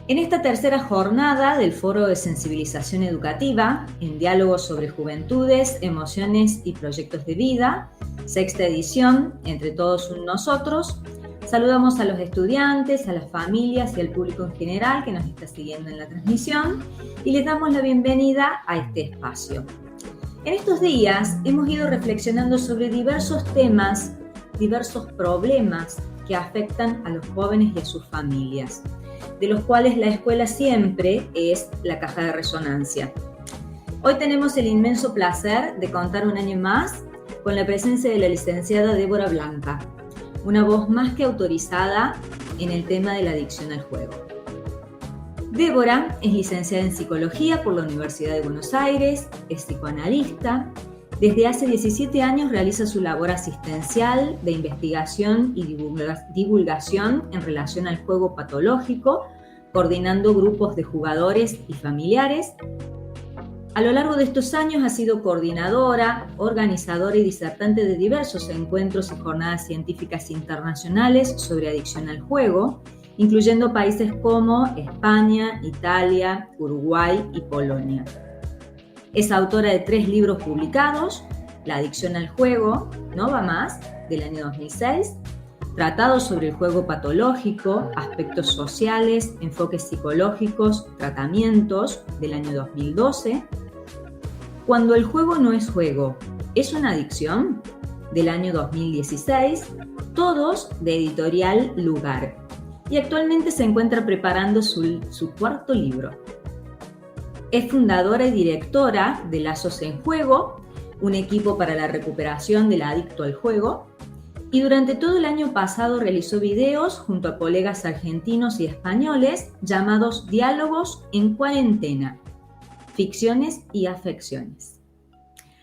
En esta tercera jornada del Foro de Sensibilización Educativa, en diálogo sobre juventudes, emociones y proyectos de vida, sexta edición, Entre Todos un Nosotros, saludamos a los estudiantes, a las familias y al público en general que nos está siguiendo en la transmisión y les damos la bienvenida a este espacio. En estos días hemos ido reflexionando sobre diversos temas, diversos problemas que afectan a los jóvenes y a sus familias, de los cuales la escuela siempre es la caja de resonancia. Hoy tenemos el inmenso placer de contar un año más con la presencia de la licenciada Débora Blanca, una voz más que autorizada en el tema de la adicción al juego. Débora es licenciada en Psicología por la Universidad de Buenos Aires, es psicoanalista. Desde hace 17 años realiza su labor asistencial de investigación y divulgación en relación al juego patológico, coordinando grupos de jugadores y familiares. A lo largo de estos años ha sido coordinadora, organizadora y disertante de diversos encuentros y jornadas científicas internacionales sobre adicción al juego, incluyendo países como España, Italia, Uruguay y Polonia. Es autora de 3 libros publicados: La adicción al juego, no va más, del año 2006, Tratados sobre el juego patológico, aspectos sociales, enfoques psicológicos, tratamientos, del año 2012, Cuando el juego no es juego, ¿es una adicción?, del año 2016, todos de editorial Lugar. Y actualmente se encuentra preparando su 4º libro. Es fundadora y directora de Lazos en Juego, un equipo para la recuperación del adicto al juego, y durante todo el año pasado realizó videos junto a colegas argentinos y españoles llamados Diálogos en Cuarentena, Ficciones y Afecciones.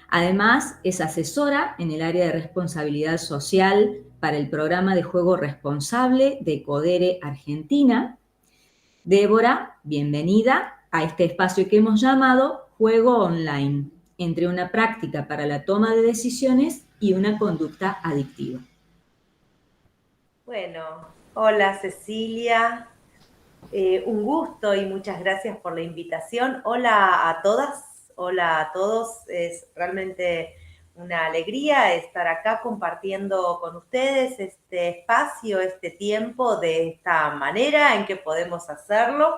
Además, es asesora en el área de responsabilidad social para el programa de juego responsable de Codere Argentina. Débora, bienvenida a este espacio que hemos llamado Juego Online, entre una práctica para la toma de decisiones y una conducta adictiva. Bueno, hola Cecilia, un gusto y muchas gracias por la invitación. Hola a todas, hola a todos, es realmente una alegría estar acá compartiendo con ustedes este espacio, este tiempo, de esta manera en que podemos hacerlo.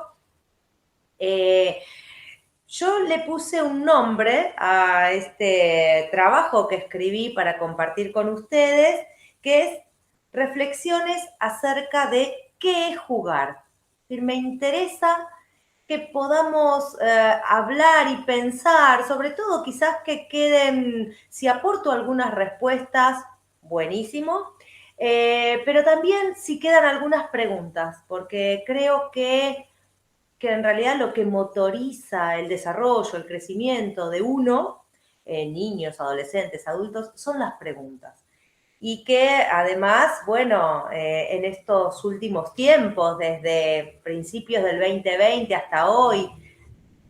Yo le puse un nombre a este trabajo que escribí para compartir con ustedes, que es Reflexiones acerca de qué es jugar. Me interesa que podamos hablar y pensar, sobre todo quizás que queden, si aporto algunas respuestas, buenísimo, pero también si quedan algunas preguntas, porque creo que en realidad lo que motoriza el desarrollo, el crecimiento de uno, niños, adolescentes, adultos, son las preguntas. Y que además, bueno, en estos últimos tiempos, desde principios del 2020 hasta hoy,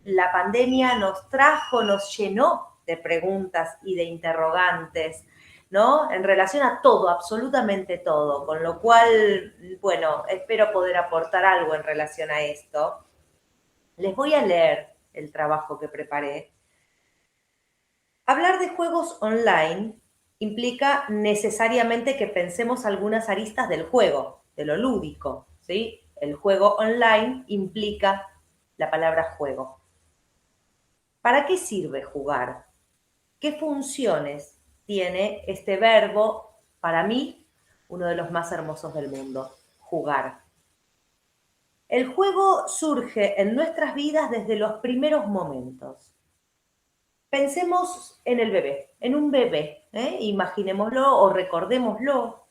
la pandemia nos trajo, nos llenó de preguntas y de interrogantes, ¿no? En relación a todo, absolutamente todo, con lo cual, bueno, espero poder aportar algo en relación a esto. Les voy a leer el trabajo que preparé. Hablar de juegos online implica necesariamente que pensemos algunas aristas del juego, de lo lúdico, ¿sí? El juego online implica la palabra juego. ¿Para qué sirve jugar? ¿Qué funciones tiene este verbo, para mí, uno de los más hermosos del mundo? Jugar. El juego surge en nuestras vidas desde los primeros momentos. Pensemos en el bebé, en un bebé, imaginémoslo o recordémoslo.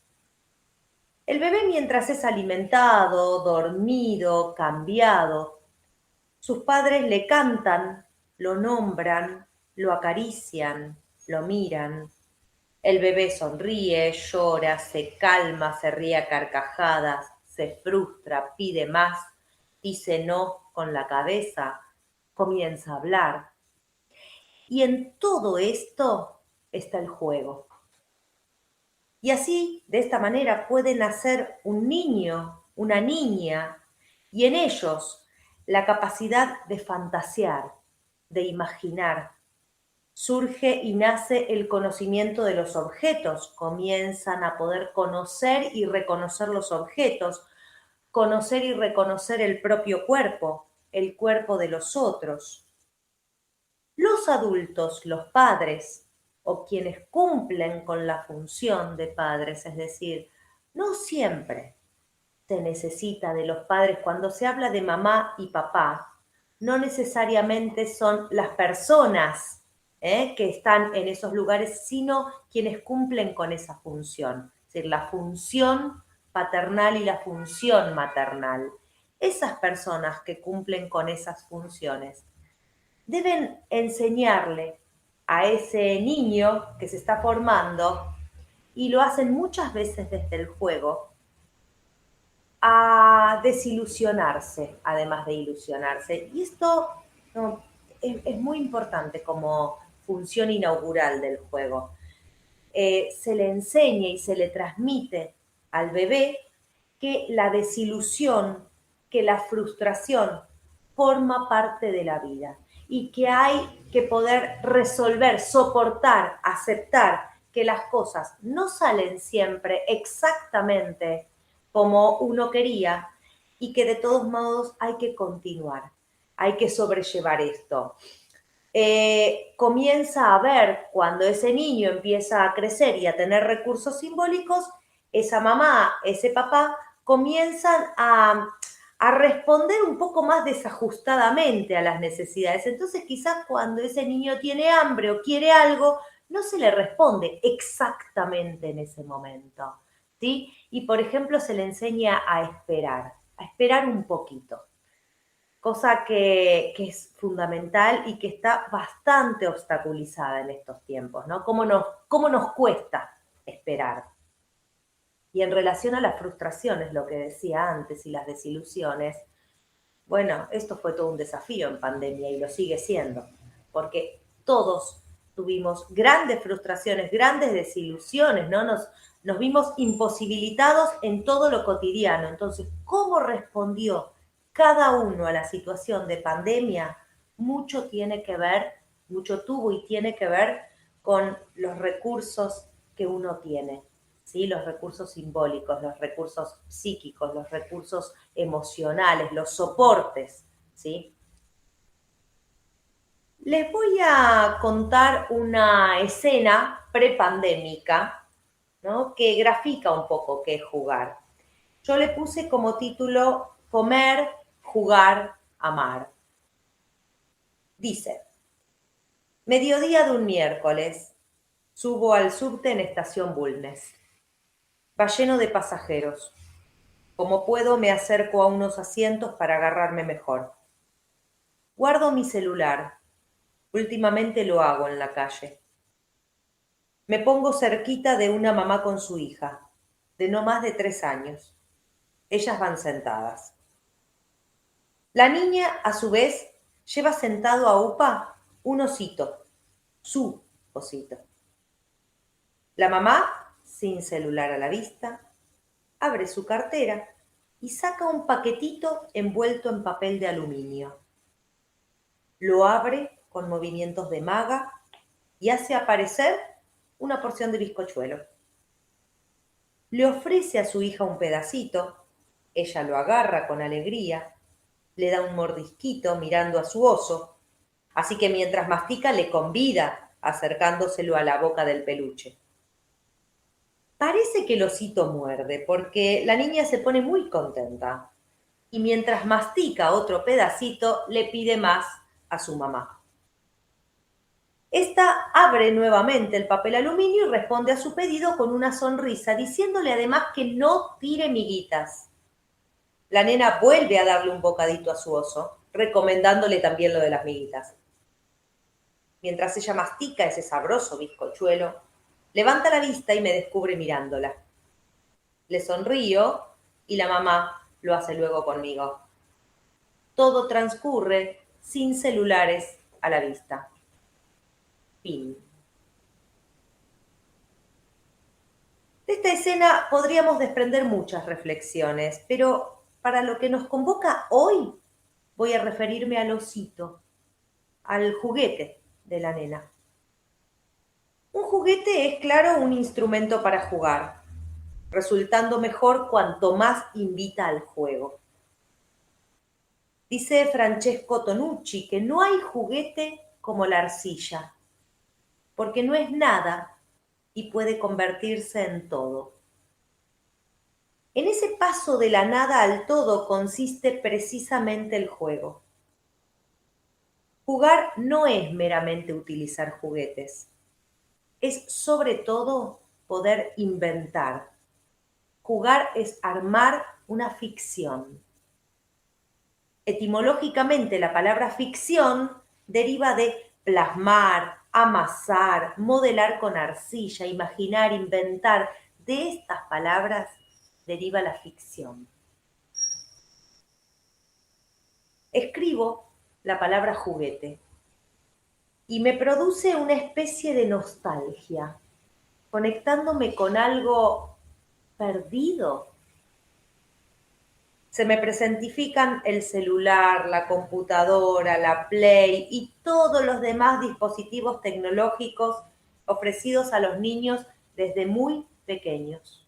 El bebé, mientras es alimentado, dormido, cambiado, sus padres le cantan, lo nombran, lo acarician, lo miran. El bebé sonríe, llora, se calma, se ríe a carcajadas, se frustra, pide más, dice no con la cabeza, comienza a hablar. Y en todo esto está el juego. Y así, de esta manera, puede nacer un niño, una niña, y en ellos la capacidad de fantasear, de imaginar. Surge y nace el conocimiento de los objetos, comienzan a poder conocer y reconocer los objetos, conocer y reconocer el propio cuerpo, el cuerpo de los otros. Los adultos, los padres, o quienes cumplen con la función de padres, es decir, no siempre se necesita de los padres. Cuando se habla de mamá y papá, no necesariamente son las personas que están en esos lugares, sino quienes cumplen con esa función, es decir, la función paternal y la función maternal. Esas personas que cumplen con esas funciones deben enseñarle a ese niño que se está formando, y lo hacen muchas veces desde el juego, a desilusionarse, además de ilusionarse. Y esto no, es muy importante como función inaugural del juego. Se le enseña y se le transmite al bebé que la desilusión, que la frustración forma parte de la vida y que hay que poder resolver, soportar, aceptar que las cosas no salen siempre exactamente como uno quería y que de todos modos hay que continuar, hay que sobrellevar esto. Comienza a ver cuando ese niño empieza a crecer y a tener recursos simbólicos, esa mamá, ese papá comienzan a responder un poco más desajustadamente a las necesidades. Entonces quizás cuando ese niño tiene hambre o quiere algo, no se le responde exactamente en ese momento, ¿sí? Y por ejemplo se le enseña a esperar un poquito, cosa que es fundamental y que está bastante obstaculizada en estos tiempos, ¿no? Cómo nos cuesta esperar? Y en relación a las frustraciones, lo que decía antes, y las desilusiones, bueno, esto fue todo un desafío en pandemia y lo sigue siendo, porque todos tuvimos grandes frustraciones, grandes desilusiones, ¿no? Nos vimos imposibilitados en todo lo cotidiano. Entonces, ¿cómo respondió cada uno a la situación de pandemia? Mucho tiene que ver, mucho tuvo y tiene que ver con los recursos que uno tiene, ¿sí? Los recursos simbólicos, los recursos psíquicos, los recursos emocionales, los soportes, ¿sí? Les voy a contar una escena prepandémica, ¿no? Que grafica un poco qué es jugar. Yo le puse como título Comer, Jugar, Amar. Dice: mediodía de un miércoles, subo al subte en estación Bulnes. Va lleno de pasajeros. Como puedo, me acerco a unos asientos para agarrarme mejor. Guardo mi celular. Últimamente lo hago en la calle. Me pongo cerquita de una mamá con su hija, de no más de 3 años. Ellas van sentadas. La niña, a su vez, lleva sentado a UPA un osito, su osito. La mamá, sin celular a la vista, abre su cartera y saca un paquetito envuelto en papel de aluminio. Lo abre con movimientos de maga y hace aparecer una porción de bizcochuelo. Le ofrece a su hija un pedacito, ella lo agarra con alegría, le da un mordisquito mirando a su oso, así que mientras mastica le convida acercándoselo a la boca del peluche. Parece que el osito muerde porque la niña se pone muy contenta y mientras mastica otro pedacito le pide más a su mamá. Esta abre nuevamente el papel aluminio y responde a su pedido con una sonrisa, diciéndole además que no tire miguitas. La nena vuelve a darle un bocadito a su oso, recomendándole también lo de las miguitas. Mientras ella mastica ese sabroso bizcochuelo, levanta la vista y me descubre mirándola. Le sonrío y la mamá lo hace luego conmigo. Todo transcurre sin celulares a la vista. Fin. De esta escena podríamos desprender muchas reflexiones, pero para lo que nos convoca hoy voy a referirme al osito, al juguete de la nena. Un juguete es, claro, un instrumento para jugar, resultando mejor cuanto más invita al juego. Dice Francesco Tonucci que no hay juguete como la arcilla, porque no es nada y puede convertirse en todo. En ese paso de la nada al todo consiste precisamente el juego. Jugar no es meramente utilizar juguetes, es sobre todo poder inventar. Jugar es armar una ficción. Etimológicamente la palabra ficción deriva de plasmar, amasar, modelar con arcilla, imaginar, inventar. De estas palabras deriva la ficción. Escribo la palabra juguete y me produce una especie de nostalgia, conectándome con algo perdido. Se me presentifican el celular, la computadora, la Play y todos los demás dispositivos tecnológicos ofrecidos a los niños desde muy pequeños.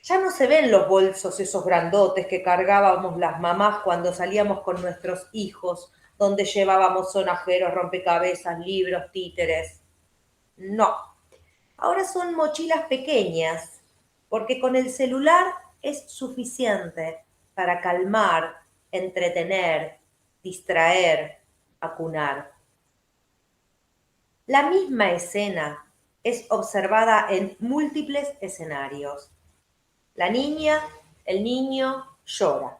Ya no se ven los bolsos esos grandotes que cargábamos las mamás cuando salíamos con nuestros hijos, donde llevábamos sonajeros, rompecabezas, libros, títeres. No, ahora son mochilas pequeñas, porque con el celular es suficiente para calmar, entretener, distraer, acunar. La misma escena es observada en múltiples escenarios. La niña, el niño llora,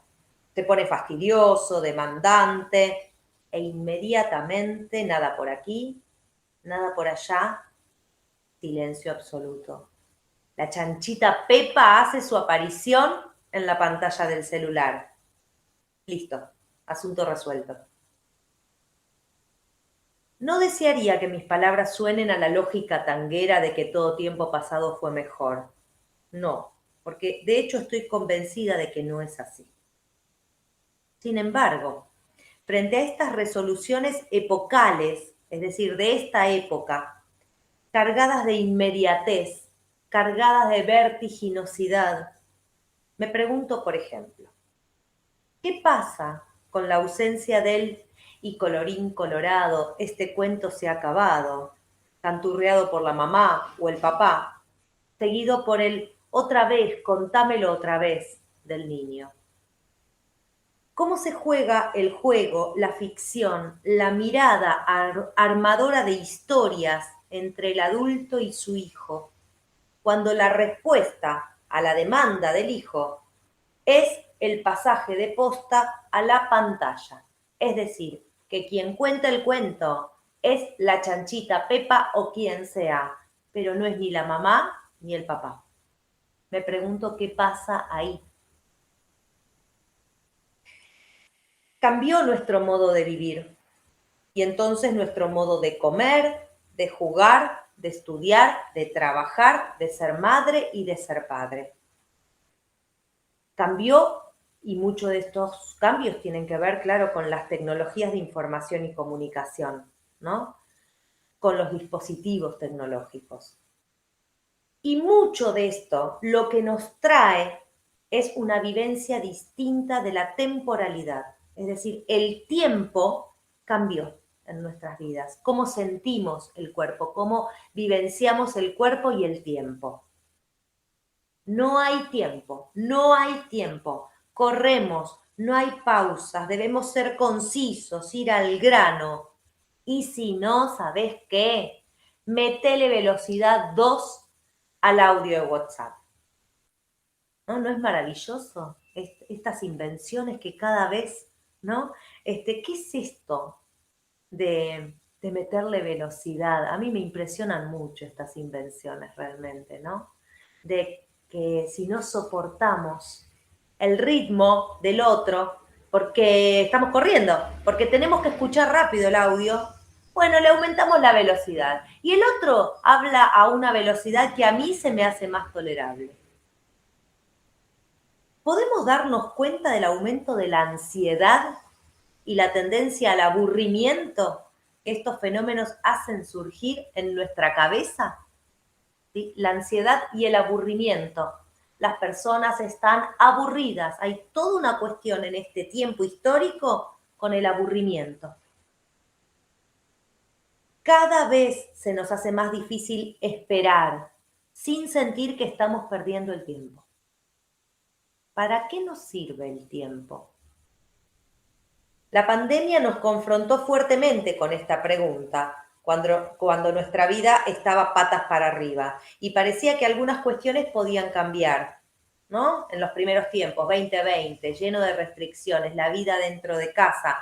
se pone fastidioso, demandante e inmediatamente nada por aquí, nada por allá, silencio absoluto. La chanchita Pepa hace su aparición en la pantalla del celular. Listo, asunto resuelto. No desearía que mis palabras suenen a la lógica tanguera de que todo tiempo pasado fue mejor. No, porque de hecho estoy convencida de que no es así. Sin embargo, frente a estas resoluciones epocales, es decir, de esta época, cargadas de inmediatez, cargadas de vertiginosidad, me pregunto, por ejemplo, ¿qué pasa con la ausencia del y colorín colorado, este cuento se ha acabado, canturreado por la mamá o el papá, seguido por el otra vez, contámelo otra vez del niño? ¿Cómo se juega el juego, la ficción, la mirada armadora de historias entre el adulto y su hijo, cuando la respuesta a la demanda del hijo es el pasaje de posta a la pantalla? Es decir, que quien cuenta el cuento es la chanchita Pepa o quien sea, pero no es ni la mamá ni el papá. Me pregunto qué pasa ahí. Cambió nuestro modo de vivir y entonces nuestro modo de comer, de jugar, de estudiar, de trabajar, de ser madre y de ser padre. Cambió y muchos de estos cambios tienen que ver, claro, con las tecnologías de información y comunicación, ¿no? Con los dispositivos tecnológicos. Y mucho de esto lo que nos trae es una vivencia distinta de la temporalidad. Es decir, el tiempo cambió en nuestras vidas, cómo sentimos el cuerpo, cómo vivenciamos el cuerpo y el tiempo. No hay tiempo, no hay tiempo. Corremos, no hay pausas, debemos ser concisos, ir al grano. Y si no, ¿sabés qué? Metele velocidad 2 al audio de WhatsApp. ¿No es maravilloso? Estas invenciones que cada vez, ¿no? ¿Qué es esto de meterle velocidad? A mí me impresionan mucho estas invenciones realmente, ¿no? De que si no soportamos el ritmo del otro, porque estamos corriendo, porque tenemos que escuchar rápido el audio, Bueno, le aumentamos la velocidad. Y el otro habla a una velocidad que a mí se me hace más tolerable. ¿Podemos darnos cuenta del aumento de la ansiedad y la tendencia al aburrimiento que estos fenómenos hacen surgir en nuestra cabeza? ¿Sí? La ansiedad y el aburrimiento. Las personas están aburridas. Hay toda una cuestión en este tiempo histórico con el aburrimiento. Cada vez se nos hace más difícil esperar sin sentir que estamos perdiendo el tiempo. ¿Para qué nos sirve el tiempo? La pandemia nos confrontó fuertemente con esta pregunta, cuando nuestra vida estaba patas para arriba y parecía que algunas cuestiones podían cambiar, ¿no? En los primeros tiempos, 2020, lleno de restricciones, la vida dentro de casa,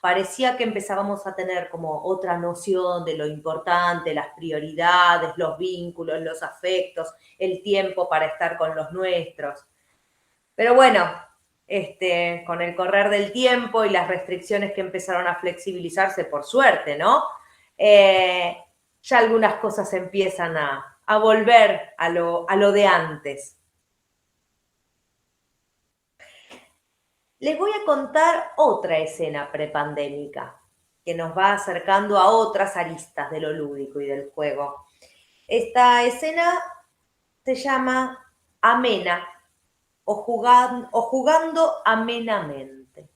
parecía que empezábamos a tener como otra noción de lo importante, las prioridades, los vínculos, los afectos, el tiempo para estar con los nuestros. Pero bueno, con el correr del tiempo y las restricciones que empezaron a flexibilizarse, por suerte, ¿no? Ya algunas cosas empiezan a volver a lo de antes. Les voy a contar otra escena prepandémica que nos va acercando a otras aristas de lo lúdico y del juego. Esta escena se llama Amena o jugando amenamente.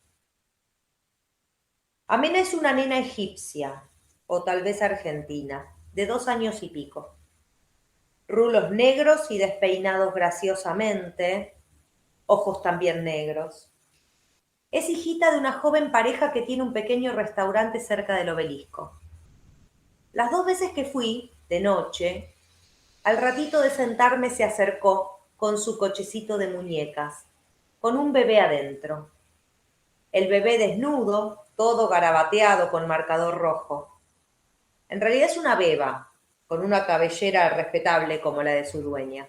Amena es una nena egipcia, o tal vez argentina, de 2 años y pico. Rulos negros y despeinados graciosamente, ojos también negros. Es hijita de una joven pareja que tiene un pequeño restaurante cerca del obelisco. Las 2 veces que fui, de noche, al ratito de sentarme se acercó con su cochecito de muñecas, con un bebé adentro. El bebé desnudo, todo garabateado con marcador rojo. En realidad es una beba, con una cabellera respetable como la de su dueña.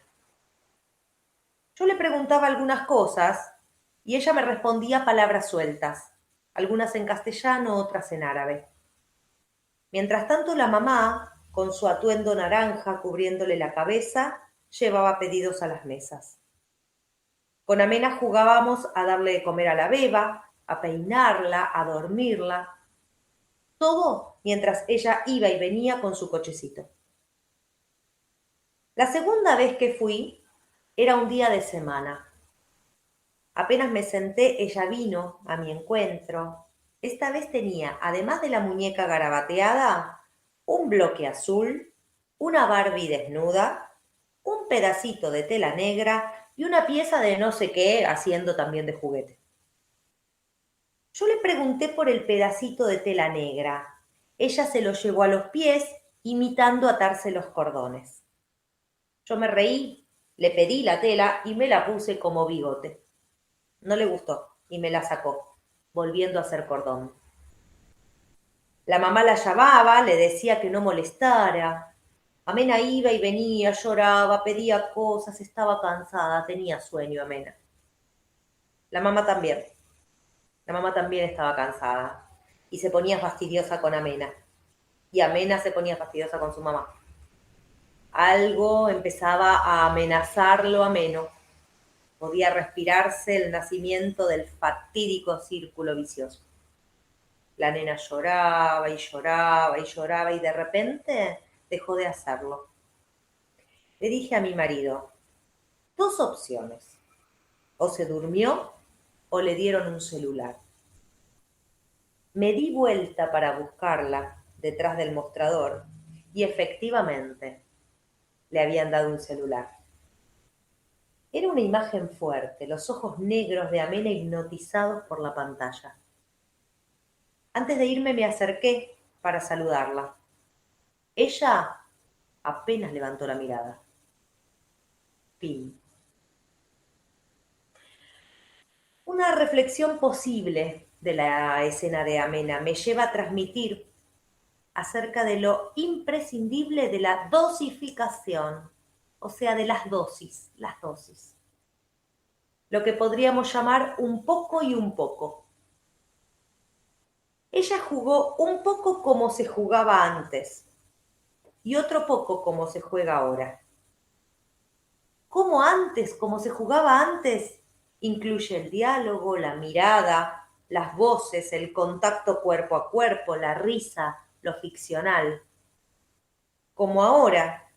Yo le preguntaba algunas cosas y ella me respondía palabras sueltas, algunas en castellano, otras en árabe. Mientras tanto la mamá, con su atuendo naranja cubriéndole la cabeza, llevaba pedidos a las mesas. Con Amena jugábamos a darle de comer a la beba, a peinarla, a dormirla. Todo mientras ella iba y venía con su cochecito. La segunda vez que fui era un día de semana. Apenas me senté, ella vino a mi encuentro. Esta vez tenía, además de la muñeca garabateada, un bloque azul, una Barbie desnuda, un pedacito de tela negra y una pieza de no sé qué haciendo también de juguete. Yo le pregunté por el pedacito de tela negra. Ella se lo llevó a los pies, imitando atarse los cordones. Yo me reí, le pedí la tela y me la puse como bigote. No le gustó y me la sacó, volviendo a hacer cordón. La mamá la llamaba, le decía que no molestara. Amena iba y venía, lloraba, pedía cosas, estaba cansada, tenía sueño Amena. La mamá también. La mamá también estaba cansada y se ponía fastidiosa con Amena. Y Amena se ponía fastidiosa con su mamá. Algo empezaba a amenazarlo a Ameno. Podía respirarse el nacimiento del fatídico círculo vicioso. La nena lloraba y lloraba y lloraba y de repente dejó de hacerlo. Le dije a mi marido, 2 opciones. O se durmió o le dieron un celular. Me di vuelta para buscarla detrás del mostrador y efectivamente le habían dado un celular. Era una imagen fuerte, los ojos negros de Amena hipnotizados por la pantalla. Antes de irme me acerqué para saludarla. Ella apenas levantó la mirada. Fin. Una reflexión posible de la escena de Amena me lleva a transmitir acerca de lo imprescindible de la dosificación, o sea, de las dosis. Lo que podríamos llamar un poco y un poco. Ella jugó un poco como se jugaba antes y otro poco como se juega ahora. Como antes, como se jugaba antes, incluye el diálogo, la mirada, las voces, el contacto cuerpo a cuerpo, la risa, lo ficcional. Como ahora,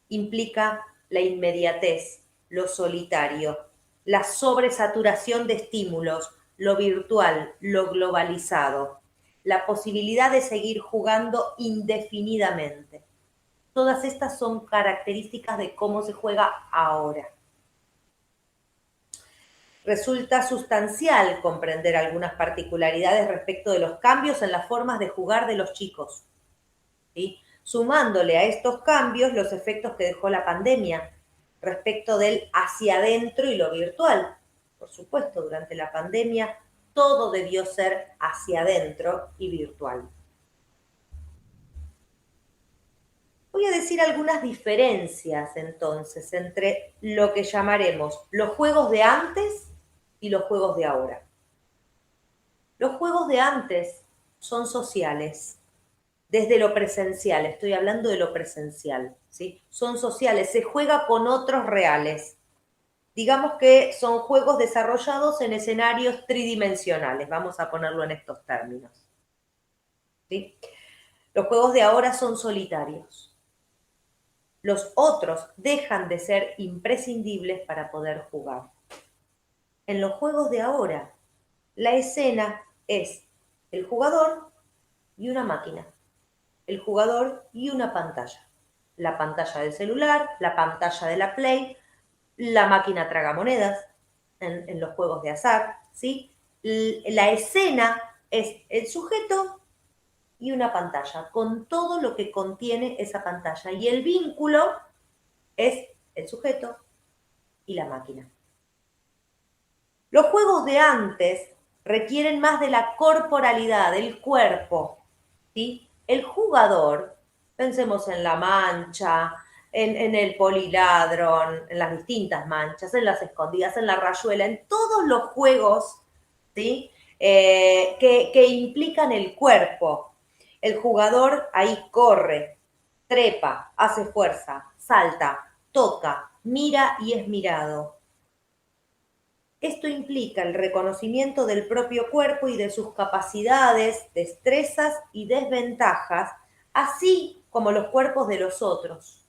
implica la inmediatez, lo solitario, la sobresaturación de estímulos, lo virtual, lo globalizado, la posibilidad de seguir jugando indefinidamente. Todas estas son características de cómo se juega ahora. Resulta sustancial comprender algunas particularidades respecto de los cambios en las formas de jugar de los chicos, ¿sí? Sumándole a estos cambios los efectos que dejó la pandemia respecto del hacia adentro y lo virtual. Por supuesto, durante la pandemia todo debió ser hacia adentro y virtual. Voy a decir algunas diferencias entonces entre lo que llamaremos los juegos de antes y los juegos de ahora. Los juegos de antes son sociales, desde lo presencial, estoy hablando de lo presencial, ¿sí? Son sociales, se juega con otros reales. Digamos que son juegos desarrollados en escenarios tridimensionales, vamos a ponerlo en estos términos, ¿sí? Los juegos de ahora son solitarios. Los otros dejan de ser imprescindibles para poder jugar. En los juegos de ahora, la escena es el jugador y una máquina. El jugador y una pantalla. La pantalla del celular, la pantalla de la Play, la máquina tragamonedas en los juegos de azar, ¿sí? La escena es el sujeto y una pantalla, con todo lo que contiene esa pantalla. Y el vínculo es el sujeto y la máquina. Los juegos de antes requieren más de la corporalidad, del cuerpo, ¿sí? El jugador, pensemos en la mancha, en el poliladron, en las distintas manchas, en las escondidas, en la rayuela, en todos los juegos, ¿sí? Que implican el cuerpo. El jugador ahí corre, trepa, hace fuerza, salta, toca, mira y es mirado. Esto implica el reconocimiento del propio cuerpo y de sus capacidades, destrezas y desventajas, así como los cuerpos de los otros.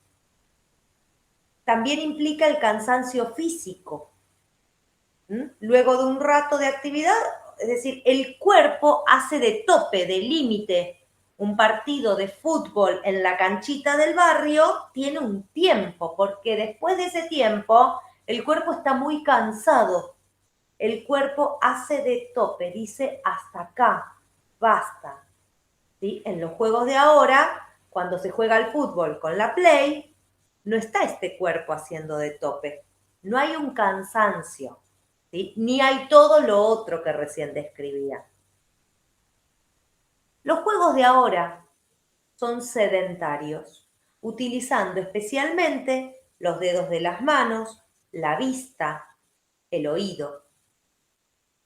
También implica el cansancio físico. Luego de un rato de actividad, es decir, el cuerpo hace de tope, de límite. Un partido de fútbol en la canchita del barrio tiene un tiempo, porque después de ese tiempo el cuerpo está muy cansado. El cuerpo hace de tope, dice hasta acá, basta. ¿Sí? En los juegos de ahora, cuando se juega al fútbol con la Play, no está este cuerpo haciendo de tope. No hay un cansancio, ¿sí? Ni hay todo lo otro que recién describía. Los juegos de ahora son sedentarios, utilizando especialmente los dedos de las manos, la vista, el oído.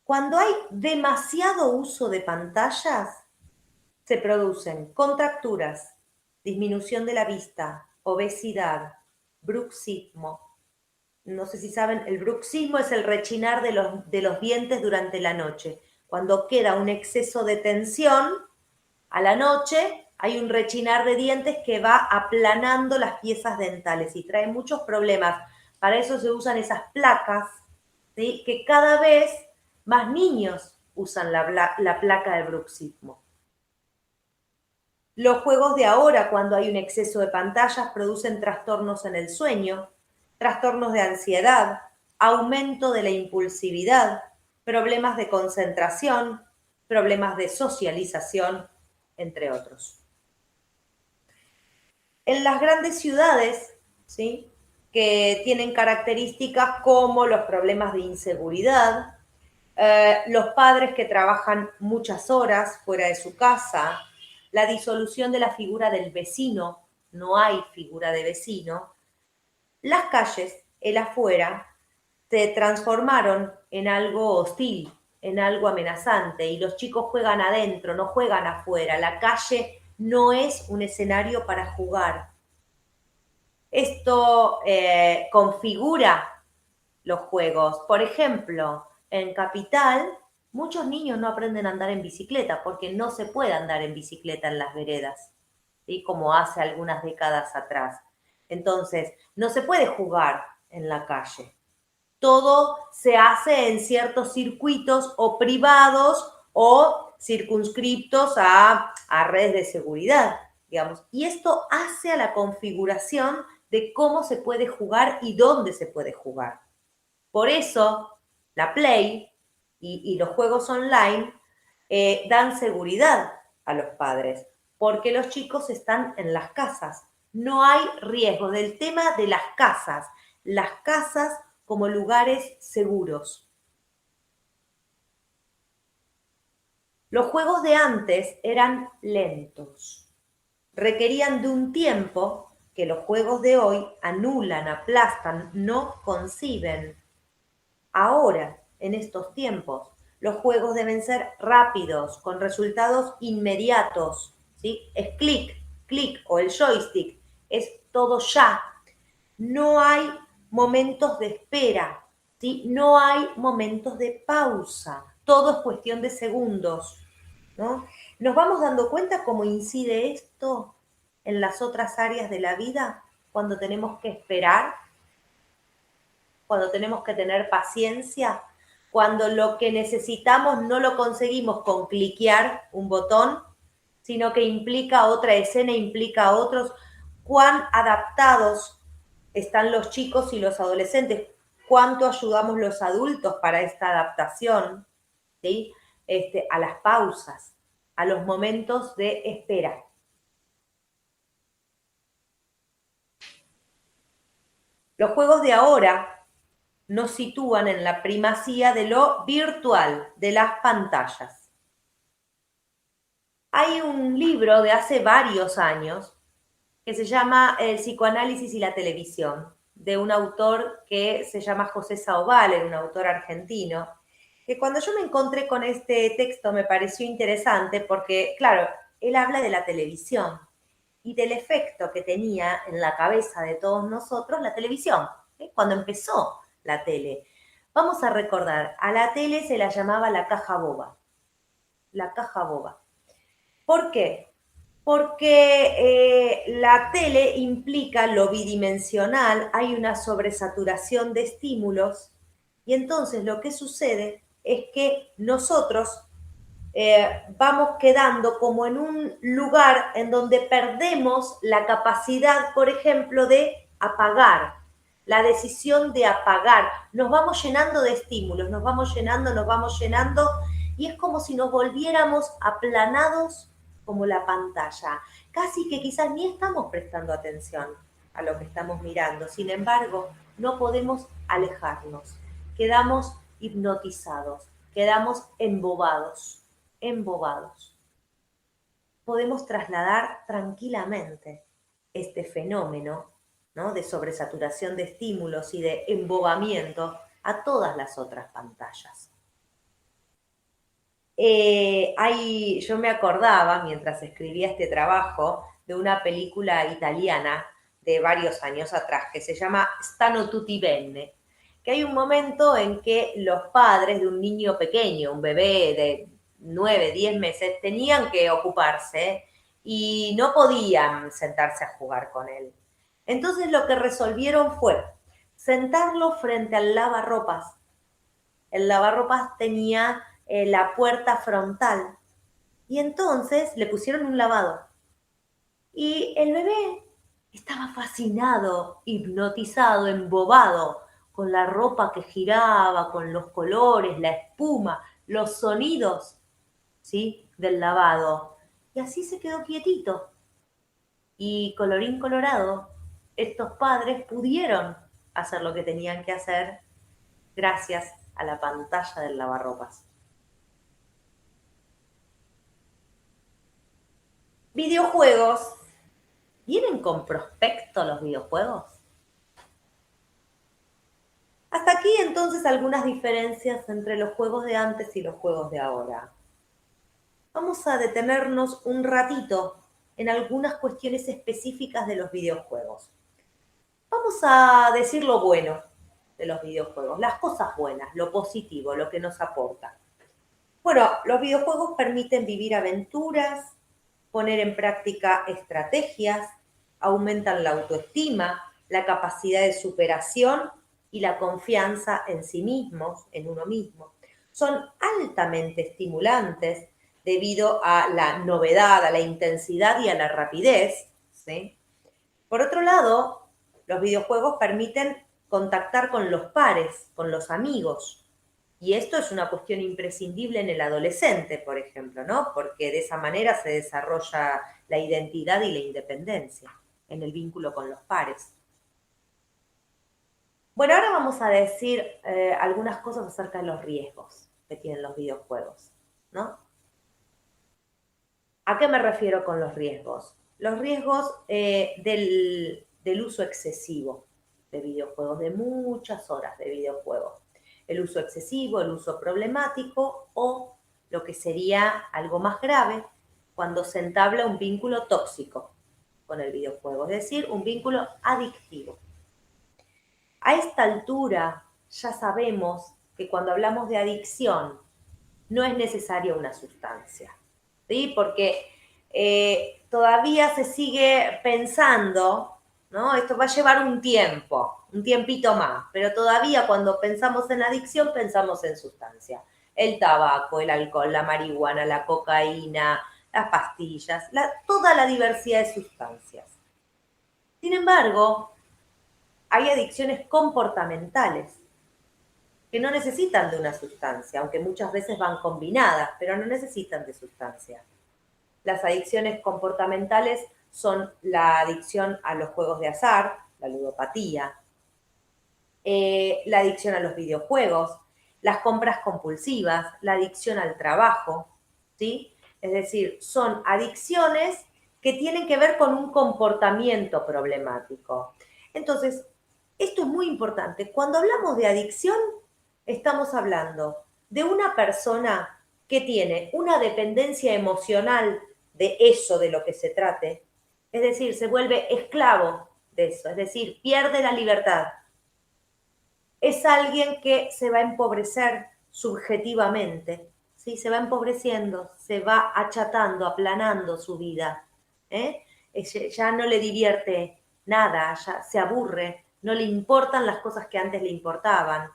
Cuando hay demasiado uso de pantallas, se producen contracturas, disminución de la vista, obesidad, bruxismo. No sé si saben, el bruxismo es el rechinar de los dientes durante la noche. Cuando queda un exceso de tensión, a la noche hay un rechinar de dientes que va aplanando las piezas dentales y trae muchos problemas. Para eso se usan esas placas, ¿sí? Que cada vez más niños usan la placa de bruxismo. Los juegos de ahora, cuando hay un exceso de pantallas, producen trastornos en el sueño, trastornos de ansiedad, aumento de la impulsividad, problemas de concentración, problemas de socialización, entre otros. En las grandes ciudades, ¿sí? Que tienen características como los problemas de inseguridad, los padres que trabajan muchas horas fuera de su casa, la disolución de la figura del vecino, no hay figura de vecino, las calles, el afuera, se transformaron en algo hostil, en algo amenazante y los chicos juegan adentro, no juegan afuera. La calle no es un escenario para jugar. Esto configura los juegos. Por ejemplo, en Capital, muchos niños no aprenden a andar en bicicleta porque no se puede andar en bicicleta en las veredas, ¿sí? Como hace algunas décadas atrás. Entonces, no se puede jugar en la calle. Todo se hace en ciertos circuitos o privados o circunscriptos a redes de seguridad, digamos. Y esto hace a la configuración de cómo se puede jugar y dónde se puede jugar. Por eso, la Play y los juegos online dan seguridad a los padres, porque los chicos están en las casas. No hay riesgo del tema de las casas como lugares seguros. Los juegos de antes eran lentos, requerían de un tiempo que los juegos de hoy anulan, aplastan, no conciben. Ahora, en estos tiempos, los juegos deben ser rápidos, con resultados inmediatos, ¿sí? Es clic, clic o el joystick, es todo ya. No hay momentos de espera, ¿sí? No hay momentos de pausa, todo es cuestión de segundos, ¿no? ¿Nos vamos dando cuenta cómo incide esto en las otras áreas de la vida cuando tenemos que esperar? Cuando tenemos que tener paciencia, cuando lo que necesitamos no lo conseguimos con cliquear un botón, sino que implica otra escena, implica otros. ¿Cuán adaptados están los chicos y los adolescentes? ¿Cuánto ayudamos los adultos para esta adaptación? ¿Sí? A las pausas, a los momentos de espera. Los juegos de ahora nos sitúan en la primacía de lo virtual, de las pantallas. Hay un libro de hace varios años que se llama El psicoanálisis y la televisión, de un autor que se llama José Saobal, un autor argentino, que cuando yo me encontré con este texto me pareció interesante porque, claro, él habla de la televisión y del efecto que tenía en la cabeza de todos nosotros la televisión, ¿sí? Cuando empezó la tele. Vamos a recordar, a la tele se la llamaba la caja boba. La caja boba. ¿Por qué? Porque la tele implica lo bidimensional, hay una sobresaturación de estímulos y entonces lo que sucede es que nosotros vamos quedando como en un lugar en donde perdemos la capacidad, por ejemplo, de apagar, la decisión de apagar. Nos vamos llenando de estímulos, nos vamos llenando, y es como si nos volviéramos aplanados como la pantalla. Casi que quizás ni estamos prestando atención a lo que estamos mirando. Sin embargo, no podemos alejarnos. Quedamos hipnotizados, quedamos embobados. Podemos trasladar tranquilamente este fenómeno, ¿no?, de sobresaturación de estímulos y de embobamiento a todas las otras pantallas. Yo me acordaba, mientras escribía este trabajo, de una película italiana de varios años atrás que se llama Stanno tutti bene, que hay un momento en que los padres de un niño pequeño, un bebé de 9, 10 meses, tenían que ocuparse y no podían sentarse a jugar con él. Entonces lo que resolvieron fue sentarlo frente al lavarropas. El lavarropas tenía la puerta frontal y entonces le pusieron un lavado. Y el bebé estaba fascinado, hipnotizado, embobado, con la ropa que giraba, con los colores, la espuma, los sonidos, ¿sí?, del lavado. Y así se quedó quietito. Y colorín colorado, estos padres pudieron hacer lo que tenían que hacer gracias a la pantalla del lavarropas. Videojuegos. ¿Vienen con prospecto los videojuegos? Hasta Hasta aquí entonces algunas diferencias entre los juegos de antes y los juegos de ahora. Vamos a detenernos un ratito en algunas cuestiones específicas de los videojuegos. Vamos a decir lo bueno de los videojuegos, las cosas buenas, lo positivo, lo que nos aporta. Bueno, los videojuegos permiten vivir aventuras, poner en práctica estrategias, aumentan la autoestima, la capacidad de superación y la confianza en sí mismos, en uno mismo. Son altamente estimulantes debido a la novedad, a la intensidad y a la rapidez, ¿sí? Por otro lado, los videojuegos permiten contactar con los pares, con los amigos. Y esto es una cuestión imprescindible en el adolescente, por ejemplo, ¿no? Porque de esa manera se desarrolla la identidad y la independencia en el vínculo con los pares. Bueno, ahora vamos a decir algunas cosas acerca de los riesgos que tienen los videojuegos, ¿no? ¿A qué me refiero con los riesgos? Los riesgos del uso excesivo de videojuegos, de muchas horas de videojuegos. El uso excesivo, el uso problemático o lo que sería algo más grave cuando se entabla un vínculo tóxico con el videojuego, es decir, un vínculo adictivo. A esta altura ya sabemos que cuando hablamos de adicción no es necesaria una sustancia, ¿sí? Porque todavía se sigue pensando, ¿no? Esto va a llevar un tiempo, un tiempito más, pero todavía cuando pensamos en adicción pensamos en sustancia. El tabaco, el alcohol, la marihuana, la cocaína, las pastillas, toda la diversidad de sustancias. Sin embargo, hay adicciones comportamentales que no necesitan de una sustancia, aunque muchas veces van combinadas, pero no necesitan de sustancia. Las adicciones comportamentales son la adicción a los juegos de azar, la ludopatía, la adicción a los videojuegos, las compras compulsivas, la adicción al trabajo, ¿sí? Es decir, son adicciones que tienen que ver con un comportamiento problemático. Entonces, esto es muy importante. Cuando hablamos de adicción, estamos hablando de una persona que tiene una dependencia emocional de eso de lo que se trate, es decir, se vuelve esclavo de eso, es decir, pierde la libertad. Es alguien que se va a empobrecer subjetivamente, ¿sí? Se va empobreciendo, se va achatando, aplanando su vida, ¿eh? Ya no le divierte nada, ya se aburre, no le importan las cosas que antes le importaban.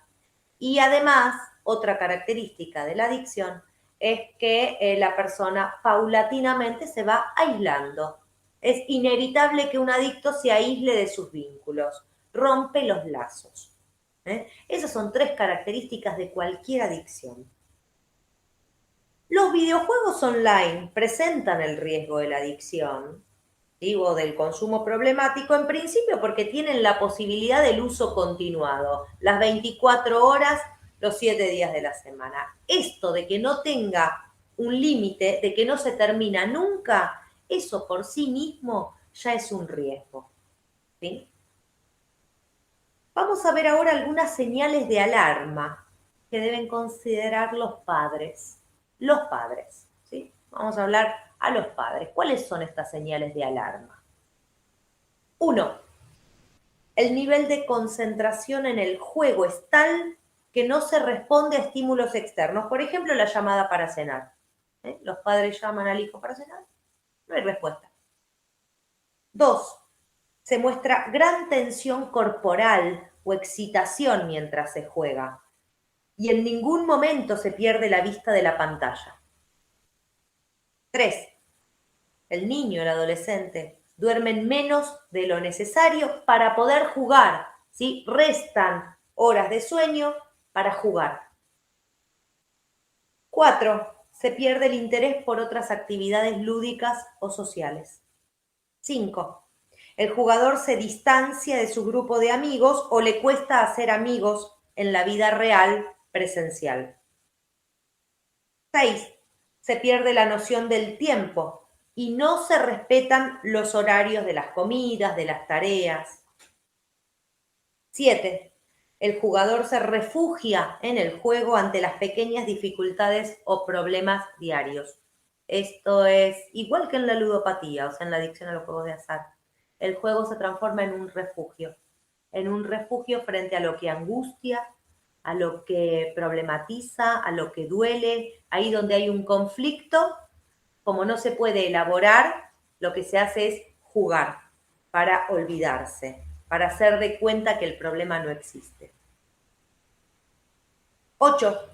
Y además, otra característica de la adicción es que la persona paulatinamente se va aislando. Es inevitable que un adicto se aísle de sus vínculos, rompe los lazos. Esas son 3 características de cualquier adicción. Los videojuegos online presentan el riesgo de la adicción, digo, del consumo problemático, en principio porque tienen la posibilidad del uso continuado, las 24 horas, los 7 días de la semana. Esto de que no tenga un límite, de que no se termina nunca, eso por sí mismo ya es un riesgo, ¿sí? Vamos a ver ahora algunas señales de alarma que deben considerar los padres. Los padres, ¿sí? Vamos a hablar a los padres. ¿Cuáles son estas señales de alarma? 1. El nivel de concentración en el juego es tal que no se responde a estímulos externos. Por ejemplo, la llamada para cenar. Los padres llaman al hijo para cenar, no hay respuesta. 2. Se muestra gran tensión corporal o excitación mientras se juega y en ningún momento se pierde la vista de la pantalla. 3. El niño, el adolescente, duermen menos de lo necesario para poder jugar, ¿sí? Restan horas de sueño para jugar. 4. Se pierde el interés por otras actividades lúdicas o sociales. 5. El jugador se distancia de su grupo de amigos o le cuesta hacer amigos en la vida real presencial. 6. Se pierde la noción del tiempo y no se respetan los horarios de las comidas, de las tareas. 7. El jugador se refugia en el juego ante las pequeñas dificultades o problemas diarios. Esto es igual que en la ludopatía, o sea, en la adicción a los juegos de azar. El juego se transforma en un refugio frente a lo que angustia, a lo que problematiza, a lo que duele. Ahí donde hay un conflicto, como no se puede elaborar, lo que se hace es jugar para olvidarse, para hacer de cuenta que el problema no existe. 8.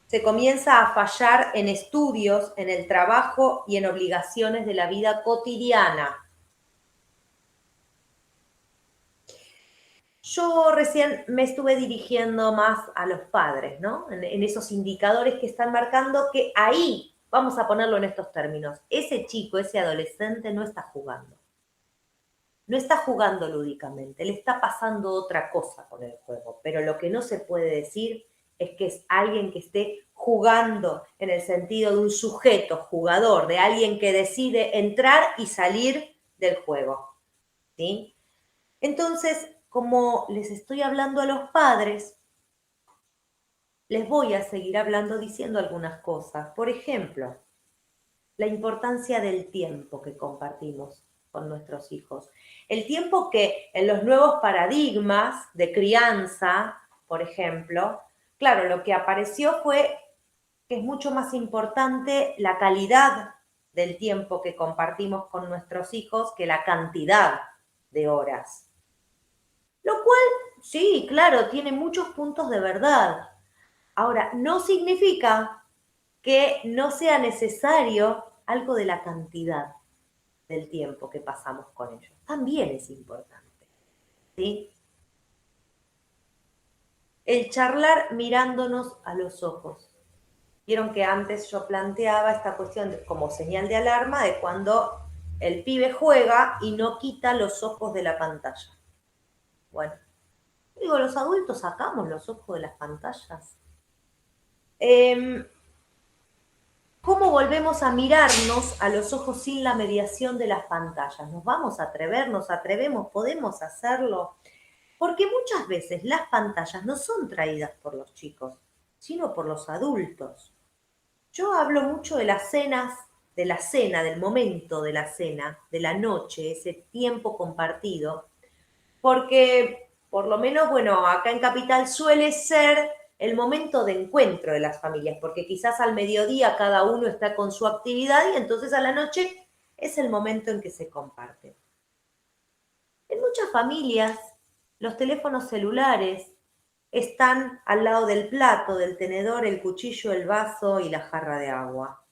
Se comienza a fallar en estudios, en el trabajo y en obligaciones de la vida cotidiana. Yo recién me estuve dirigiendo más a los padres, ¿no? En esos indicadores que están marcando que ahí, vamos a ponerlo en estos términos, ese chico, ese adolescente no está jugando. No está jugando lúdicamente, le está pasando otra cosa con el juego, pero lo que no se puede decir es que es alguien que esté jugando en el sentido de un sujeto jugador, de alguien que decide entrar y salir del juego, ¿sí? Entonces, como les estoy hablando a los padres, les voy a seguir hablando diciendo algunas cosas. Por ejemplo, la importancia del tiempo que compartimos con nuestros hijos. El tiempo que en los nuevos paradigmas de crianza, por ejemplo, claro, lo que apareció fue que es mucho más importante la calidad del tiempo que compartimos con nuestros hijos que la cantidad de horas. Lo cual, sí, claro, tiene muchos puntos de verdad. Ahora, no significa que no sea necesario algo de la cantidad del tiempo que pasamos con ellos. También es importante, ¿sí? El charlar mirándonos a los ojos. Vieron que antes yo planteaba esta cuestión como señal de alarma de cuando el pibe juega y no quita los ojos de la pantalla. Bueno, digo, los adultos sacamos los ojos de las pantallas. ¿Cómo volvemos a mirarnos a los ojos sin la mediación de las pantallas? ¿Nos vamos a atrever? ¿Nos atrevemos? ¿Podemos hacerlo? Porque muchas veces las pantallas no son traídas por los chicos, sino por los adultos. Yo hablo mucho de las cenas, de la cena, del momento de la cena, de la noche, ese tiempo compartido, porque por lo menos, bueno, acá en Capital suele ser el momento de encuentro de las familias, porque quizás al mediodía cada uno está con su actividad y entonces a la noche es el momento en que se comparte. En muchas familias, los teléfonos celulares están al lado del plato, del tenedor, el cuchillo, el vaso y la jarra de agua.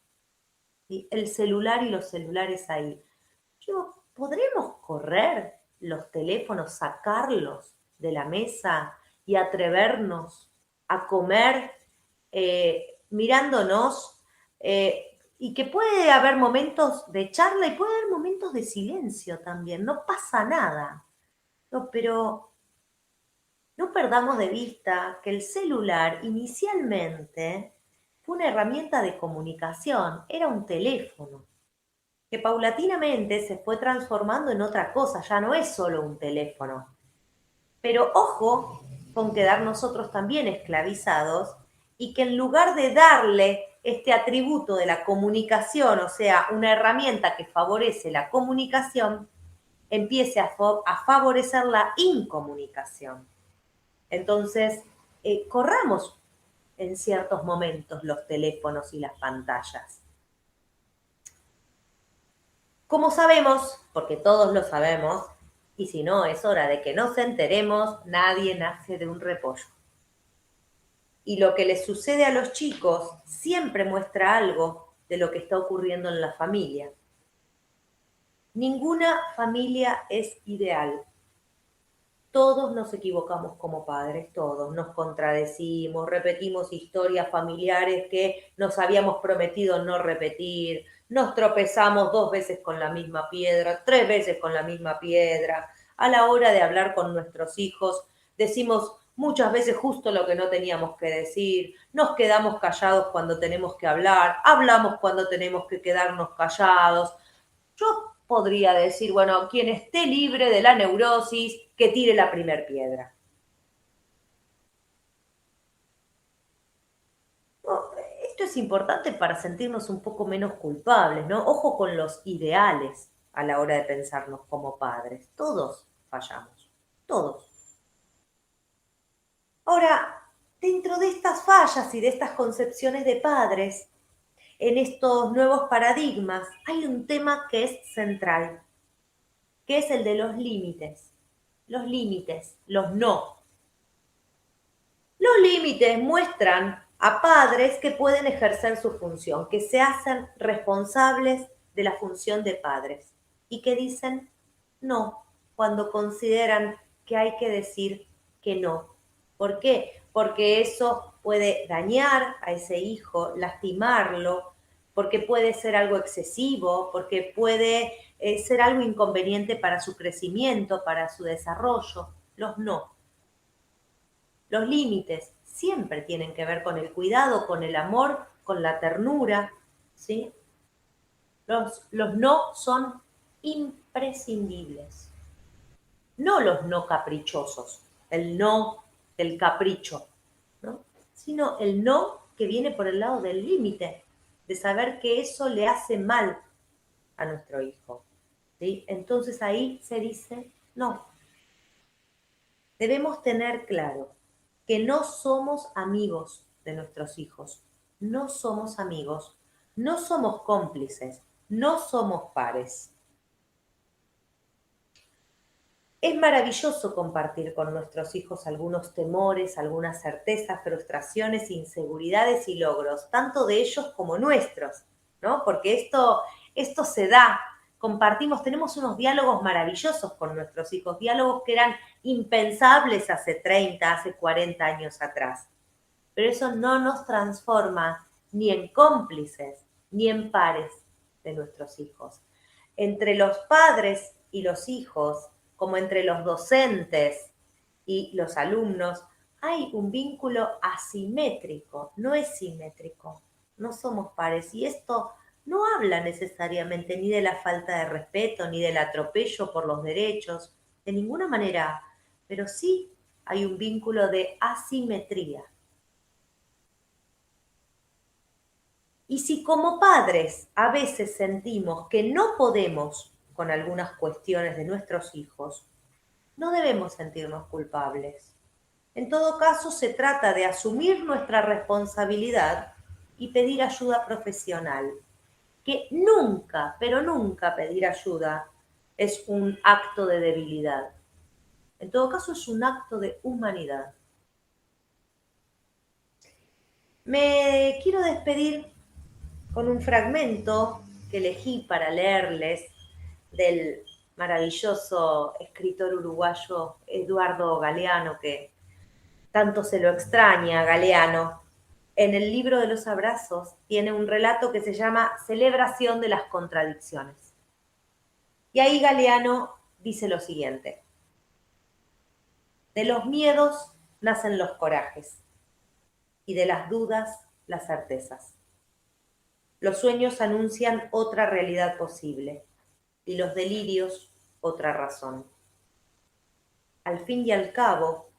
¿Sí? El celular y los celulares ahí. ¿Podremos correr los teléfonos, sacarlos de la mesa y atrevernos a comer mirándonos? Y que puede haber momentos de charla y puede haber momentos de silencio también, no pasa nada. No, pero no perdamos de vista que el celular inicialmente fue una herramienta de comunicación, era un teléfono, que paulatinamente se fue transformando en otra cosa, ya no es solo un teléfono. Pero ojo con quedar nosotros también esclavizados y que en lugar de darle este atributo de la comunicación, o sea, una herramienta que favorece la comunicación, empiece a favorecer la incomunicación. Entonces, corramos en ciertos momentos los teléfonos y las pantallas. Como sabemos, porque todos lo sabemos, y si no es hora de que nos enteremos, nadie nace de un repollo. Y lo que les sucede a los chicos siempre muestra algo de lo que está ocurriendo en la familia. Ninguna familia es ideal. Todos nos equivocamos como padres, todos nos contradecimos, repetimos historias familiares que nos habíamos prometido no repetir, nos tropezamos 2 veces con la misma piedra, 3 veces con la misma piedra. A la hora de hablar con nuestros hijos, decimos muchas veces justo lo que no teníamos que decir, nos quedamos callados cuando tenemos que hablar, hablamos cuando tenemos que quedarnos callados. Yo podría decir, bueno, quien esté libre de la neurosis, que tire la primer piedra. Esto es importante para sentirnos un poco menos culpables, ¿no? Ojo con los ideales a la hora de pensarnos como padres. Todos fallamos, todos. Ahora, dentro de estas fallas y de estas concepciones de padres, en estos nuevos paradigmas, hay un tema que es central, que es el de los límites. Los límites, los no. Los límites muestran a padres que pueden ejercer su función, que se hacen responsables de la función de padres y que dicen no cuando consideran que hay que decir que no. ¿Por qué? Porque eso puede dañar a ese hijo, lastimarlo, porque puede ser algo excesivo, porque puede ser algo inconveniente para su crecimiento, para su desarrollo. Los no. Los límites siempre tienen que ver con el cuidado, con el amor, con la ternura, ¿sí? Los no son imprescindibles. No los no caprichosos, el no del capricho, ¿no? Sino el no que viene por el lado del límite, de saber que eso le hace mal a nuestro hijo, ¿sí? Entonces ahí se dice no. Debemos tener claro que no somos amigos de nuestros hijos, no somos amigos, no somos cómplices, no somos pares. Es maravilloso compartir con nuestros hijos algunos temores, algunas certezas, frustraciones, inseguridades y logros, tanto de ellos como nuestros, ¿no? Porque esto se da, compartimos, tenemos unos diálogos maravillosos con nuestros hijos, diálogos que eran impensables hace 30, hace 40 años atrás. Pero eso no nos transforma ni en cómplices, ni en pares de nuestros hijos. Entre los padres y los hijos, como entre los docentes y los alumnos, hay un vínculo asimétrico, no es simétrico, no somos pares. Y esto no habla necesariamente ni de la falta de respeto, ni del atropello por los derechos, de ninguna manera, pero sí hay un vínculo de asimetría. Y si como padres a veces sentimos que no podemos con algunas cuestiones de nuestros hijos, no debemos sentirnos culpables. En todo caso, se trata de asumir nuestra responsabilidad y pedir ayuda profesional, que nunca, pero nunca pedir ayuda es un acto de debilidad. En todo caso, es un acto de humanidad. Me quiero despedir con un fragmento que elegí para leerles del maravilloso escritor uruguayo Eduardo Galeano, que tanto se lo extraña Galeano. En el libro de los abrazos tiene un relato que se llama Celebración de las contradicciones. Y ahí Galeano dice lo siguiente: de los miedos nacen los corajes y de las dudas las certezas. Los sueños anuncian otra realidad posible y los delirios otra razón. Al fin y al cabo,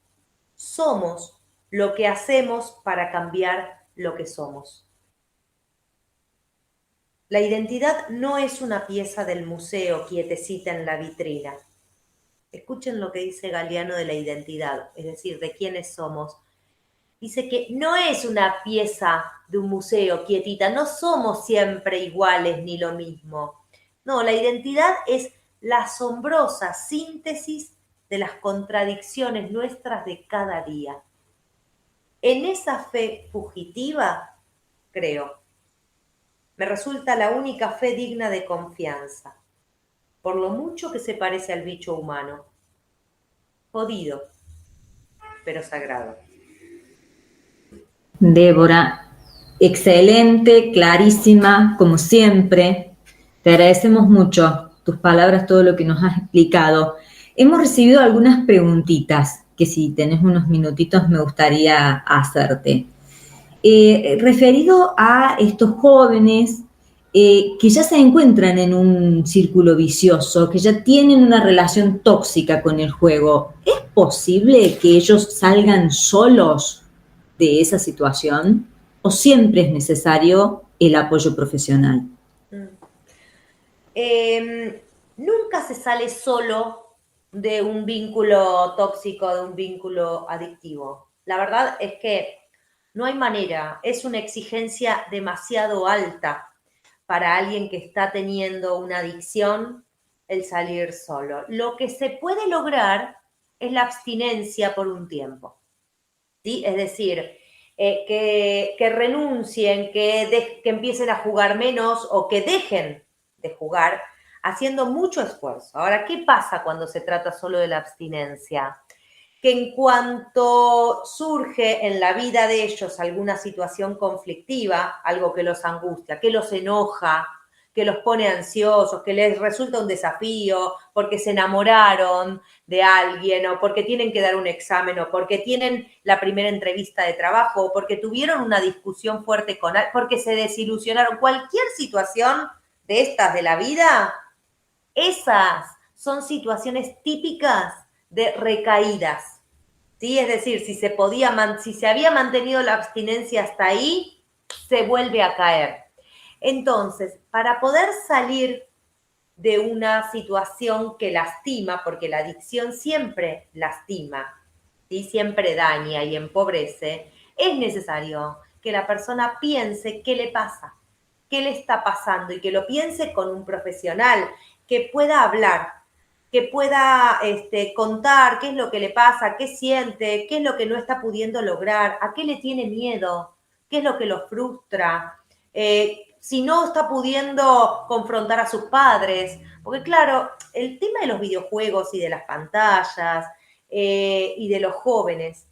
somos lo que hacemos para cambiar lo que somos. La identidad no es una pieza del museo quietecita en la vitrina. Escuchen lo que dice Galeano de la identidad, es decir, de quiénes somos. Dice que no es una pieza de un museo quietita, no somos siempre iguales ni lo mismo. No, la identidad es la asombrosa síntesis de las contradicciones nuestras de cada día. En esa fe fugitiva, creo, me resulta la única fe digna de confianza, por lo mucho que se parece al bicho humano. Jodido, pero sagrado. Débora, excelente, clarísima, como siempre. Te agradecemos mucho tus palabras, todo lo que nos has explicado. Hemos recibido algunas preguntitas que si tenés unos minutitos me gustaría hacerte. Referido a estos jóvenes que ya se encuentran en un círculo vicioso, que ya tienen una relación tóxica con el juego, ¿es posible que ellos salgan solos de esa situación? o siempre es necesario el apoyo profesional? Nunca se sale solo de un vínculo tóxico, de un vínculo adictivo. La verdad es que no hay manera, es una exigencia demasiado alta para alguien que está teniendo una adicción el salir solo. Lo que se puede lograr es la abstinencia por un tiempo, ¿sí? Es decir, que renuncien, que empiecen a jugar menos o que dejen de jugar haciendo mucho esfuerzo. Ahora, ¿qué pasa cuando se trata solo de la abstinencia? Que en cuanto surge en la vida de ellos alguna situación conflictiva, algo que los angustia, que los enoja, que los pone ansiosos, que les resulta un desafío, porque se enamoraron de alguien, o porque tienen que dar un examen, o porque tienen la primera entrevista de trabajo, o porque tuvieron una discusión fuerte con alguien, porque se desilusionaron, cualquier situación de estas de la vida, esas son situaciones típicas de recaídas. ¿Sí? Es decir, si se había mantenido la abstinencia hasta ahí, se vuelve a caer. Entonces, para poder salir de una situación que lastima, porque la adicción siempre lastima, ¿sí? Siempre daña y empobrece, es necesario que la persona piense qué le pasa, qué le está pasando y que lo piense con un profesional, que pueda hablar, que pueda contar qué es lo que le pasa, qué siente, qué es lo que no está pudiendo lograr, a qué le tiene miedo, qué es lo que lo frustra, si no está pudiendo confrontar a sus padres, porque claro, el tema de los videojuegos y de las pantallas y de los jóvenes,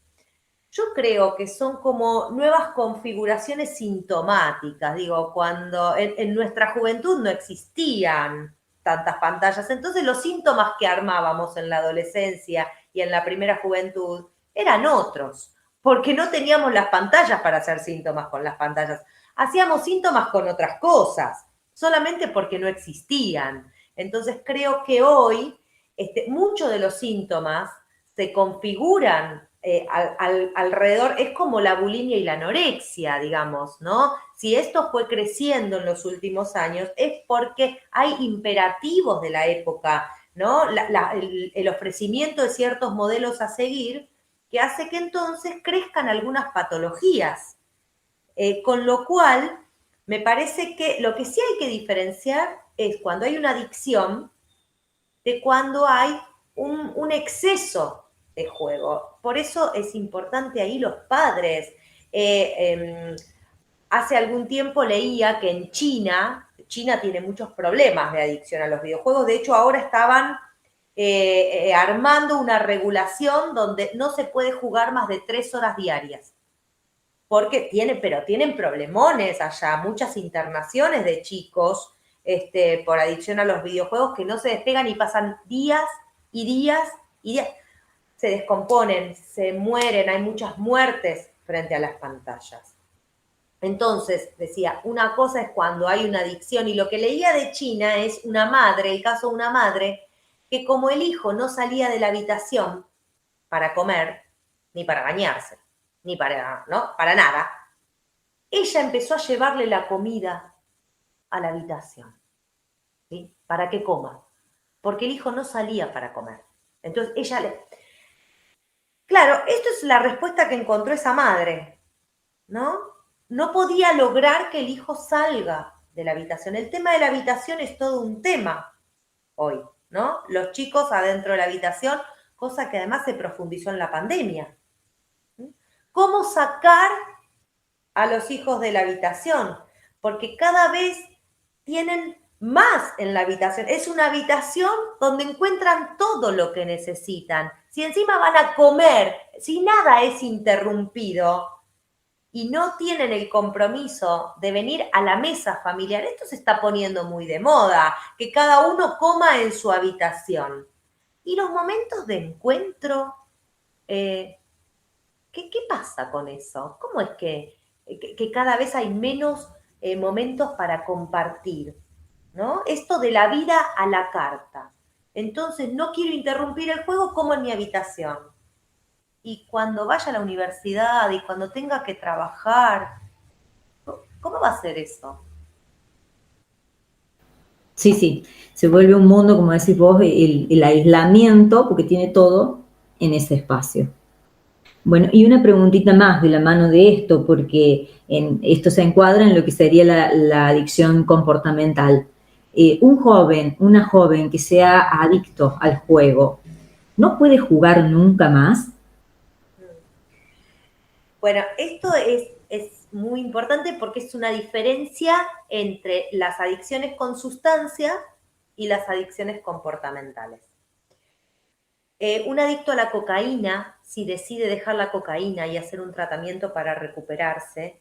yo creo que son como nuevas configuraciones sintomáticas, digo, cuando en nuestra juventud no existían tantas pantallas, entonces los síntomas que armábamos en la adolescencia y en la primera juventud eran otros, porque no teníamos las pantallas para hacer síntomas con las pantallas, hacíamos síntomas con otras cosas, solamente porque no existían. Entonces creo que hoy muchos de los síntomas se configuran alrededor, es como la bulimia y la anorexia, digamos, ¿no? Si esto fue creciendo en los últimos años es porque hay imperativos de la época, ¿no? El ofrecimiento de ciertos modelos a seguir que hace que entonces crezcan algunas patologías. Con lo cual, me parece que lo que sí hay que diferenciar es cuando hay una adicción de cuando hay un exceso de juego. Por eso es importante ahí los padres. Hace algún tiempo leía que en China tiene muchos problemas de adicción a los videojuegos. De hecho, ahora estaban armando una regulación donde no se puede jugar más de 3 horas diarias. Porque tienen problemones allá, muchas internaciones de chicos por adicción a los videojuegos que no se despegan y pasan días y días y días. Se descomponen, se mueren, hay muchas muertes frente a las pantallas. Entonces, decía, una cosa es cuando hay una adicción y lo que leía de China es una madre, el caso de una madre, que como el hijo no salía de la habitación para comer, ni para bañarse, ni para, ¿no? Para nada, ella empezó a llevarle la comida a la habitación, ¿sí? Para que coma, porque el hijo no salía para comer. Entonces ella le... Claro, esto es la respuesta que encontró esa madre, ¿no? No podía lograr que el hijo salga de la habitación. El tema de la habitación es todo un tema hoy, ¿no? Los chicos adentro de la habitación, cosa que además se profundizó en la pandemia. ¿Cómo sacar a los hijos de la habitación? Porque cada vez tienen más en la habitación. Es una habitación donde encuentran todo lo que necesitan. Si encima van a comer, si nada es interrumpido y no tienen el compromiso de venir a la mesa familiar, esto se está poniendo muy de moda, que cada uno coma en su habitación. Y los momentos de encuentro, ¿qué pasa con eso? ¿Cómo es que cada vez hay menos momentos para compartir? ¿No? Esto de la vida a la carta. Entonces, no quiero interrumpir el juego, como en mi habitación. Y cuando vaya a la universidad y cuando tenga que trabajar, ¿Cómo va a ser eso? Sí, sí, se vuelve un mundo, como decís vos, el aislamiento, porque tiene todo en ese espacio. Bueno, y una preguntita más de la mano de esto, porque esto se encuadra en lo que sería la adicción comportamental. Un joven, una joven que sea adicto al juego, ¿no puede jugar nunca más? Bueno, esto es muy importante porque es una diferencia entre las adicciones con sustancia y las adicciones comportamentales. Un adicto a la cocaína, si decide dejar la cocaína y hacer un tratamiento para recuperarse,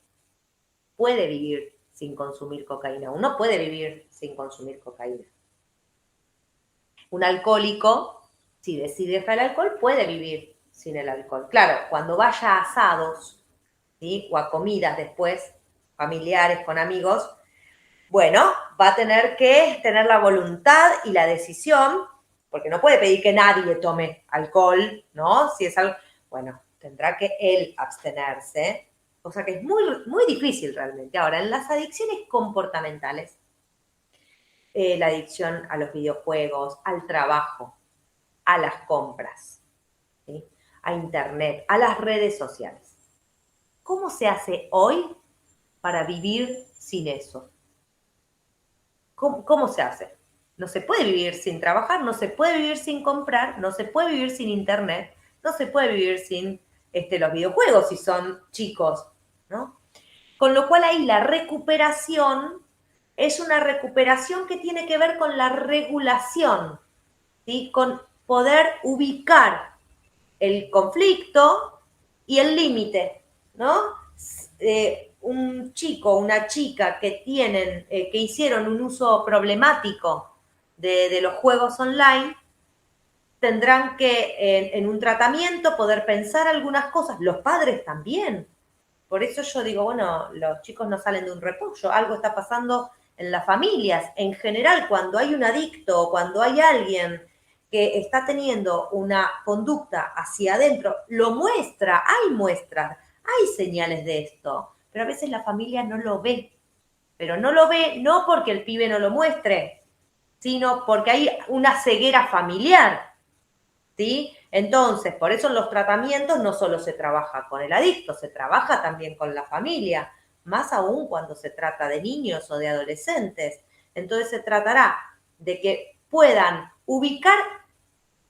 puede vivir sin consumir cocaína. Uno puede vivir sin consumir cocaína. Un alcohólico, si decide dejar el alcohol, puede vivir sin el alcohol. Claro, cuando vaya a asados, ¿sí? O a comidas después, familiares, con amigos, bueno, va a tener que tener la voluntad y la decisión, porque no puede pedir que nadie tome alcohol, ¿no? Si es algo, bueno, tendrá que él abstenerse, cosa que es muy, muy difícil realmente. Ahora, en las adicciones comportamentales, la adicción a los videojuegos, al trabajo, a las compras, ¿sí? A internet, a las redes sociales. ¿Cómo se hace hoy para vivir sin eso? ¿Cómo se hace? No se puede vivir sin trabajar, no se puede vivir sin comprar, no se puede vivir sin internet, no se puede vivir sin los videojuegos si son chicos, ¿no? Con lo cual ahí la recuperación es una recuperación que tiene que ver con la regulación, ¿sí? Con poder ubicar el conflicto y el límite, ¿no? Un chico, una chica que tienen, que hicieron un uso problemático de los juegos online, tendrán que en un tratamiento poder pensar algunas cosas, los padres también. Por eso yo digo, bueno, los chicos no salen de un repollo, algo está pasando en las familias. En general, cuando hay un adicto o cuando hay alguien que está teniendo una conducta hacia adentro, lo muestra, hay muestras, hay señales de esto, pero a veces la familia no lo ve. Pero no lo ve no porque el pibe no lo muestre, sino porque hay una ceguera familiar, ¿sí? Entonces, por eso en los tratamientos no solo se trabaja con el adicto, se trabaja también con la familia, más aún cuando se trata de niños o de adolescentes. Entonces se tratará de que puedan ubicar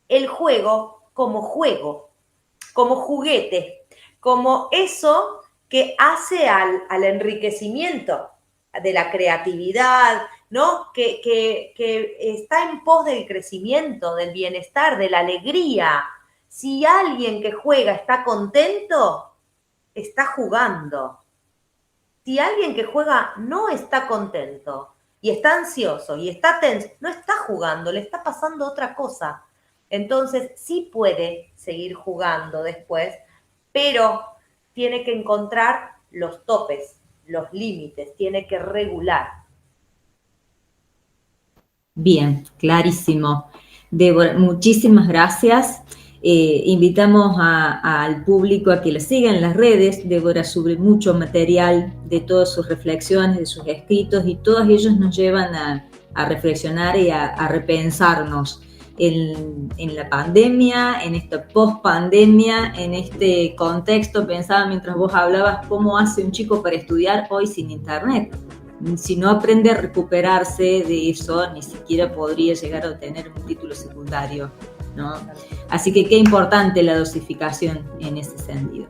el juego, como juguete, como eso que hace al enriquecimiento de la creatividad, ¿no? Que está en pos del crecimiento, del bienestar, de la alegría. Si alguien que juega está contento, está jugando. Si alguien que juega no está contento y está ansioso y está tenso, no está jugando, le está pasando otra cosa. Entonces sí puede seguir jugando después, pero tiene que encontrar los topes, los límites, tiene que regular. Bien, clarísimo. Débora, muchísimas gracias. Invitamos al público a que la siga en las redes. Débora sube mucho material de todas sus reflexiones, de sus escritos, y todos ellos nos llevan a reflexionar y a repensarnos en la pandemia, en esta post-pandemia, en este contexto. Pensaba mientras vos hablabas, ¿cómo hace un chico para estudiar hoy sin internet? Si no aprende a recuperarse de eso, ni siquiera podría llegar a obtener un título secundario, ¿no? Así que qué importante la dosificación en ese sentido.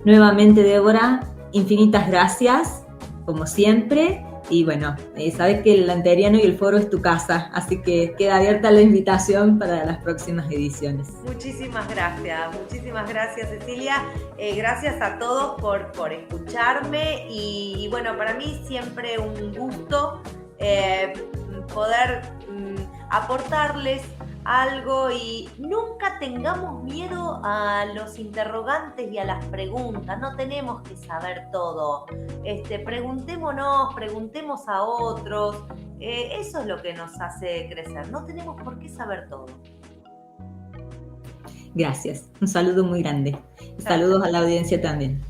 Nuevamente, Débora, infinitas gracias, como siempre. Y bueno, sabes que el Anteriano y el Foro es tu casa, así que queda abierta la invitación para las próximas ediciones. Muchísimas gracias Cecilia. Gracias a todos por escucharme y bueno, para mí siempre un gusto poder aportarles algo y nunca tengamos miedo a los interrogantes y a las preguntas, no tenemos que saber todo, preguntémonos, preguntemos a otros, eso es lo que nos hace crecer, no tenemos por qué saber todo. Gracias, un saludo muy grande, saludos a la audiencia también.